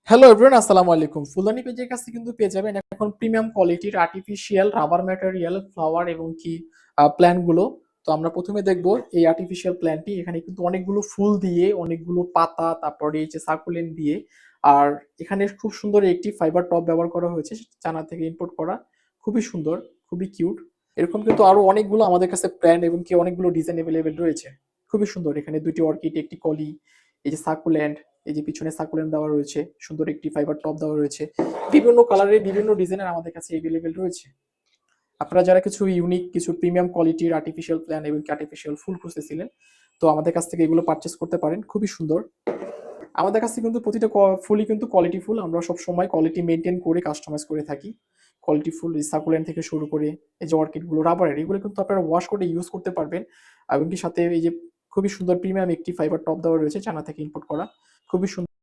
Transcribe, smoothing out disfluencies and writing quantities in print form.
Hello everyone, আসসালামু আলাইকুম। ফুলদানি পেজের কাছে কিন্তু পেয়ে যাবেন এখন প্রিমিয়াম কোয়ালিটির আর্টিফিশিয়াল রাবার ম্যাটেরিয়াল, ফ্লাওয়ার এবং কি প্ল্যান্ট গুলো। তো আমরা প্রথমে দেখব এই আর্টিফিশিয়াল প্ল্যান্টটি। এখানে কিন্তু অনেকগুলো ফুল দিয়ে, অনেকগুলো পাতা, তারপরে এই যে সাকুলেন্ট দিয়ে, আর এখানে খুব সুন্দর একটি ফাইবার টব ব্যবহার করা হয়েছে, চায়না থেকে ইম্পোর্ট করা। খুবই সুন্দর, খুবই কিউট। এরকম কিন্তু আরো অনেকগুলো আমাদের কাছে প্ল্যান্ট এবং কি অনেকগুলো ডিজাইন এভেলেবেল রয়েছে। খুবই সুন্দর। এখানে দুটি অর্কিড, একটি কলি, এই যে সাকুলেন্ট, এই যে পিছনে সাকুলেন্ট দেওয়া রয়েছে, সুন্দর একটি ফাইবার টপ দেওয়া রয়েছে। বিভিন্ন কালারের, বিভিন্ন ডিজাইনের আমাদের কাছে এভেলেবেল রয়েছে। আপনারা যারা কিছু ইউনিক, কিছু প্রিমিয়াম কোয়ালিটির আর্টিফিশিয়াল প্ল্যান্ট এবং আর্টিফিশিয়াল ফুল খুঁজতেছিলেন, তো আমাদের কাছ থেকে এগুলো পারচেস করতে পারেন। খুবই সুন্দর। আমাদের কাছে কিন্তু প্রতিটা ফুলই কিন্তু কোয়ালিটি ফুল। আমরা সব সময় কোয়ালিটি মেনটেন করে কাস্টমাইজ করে থাকি। কোয়ালিটি ফুল সাকুলেন্ট থেকে শুরু করে এই যে অর্কিড গুলো, রাবারের, এগুলো কিন্তু আপনারা ওয়াশ করে ইউজ করতে পারবেন। এবং কি সাথে এই যে খুবই সুন্দর প্রিমিয়াম একটি ফাইবার টপ দেওয়া রয়েছে, চায়না থেকে ইম্পোর্ট করা। খুবই সুন্দর।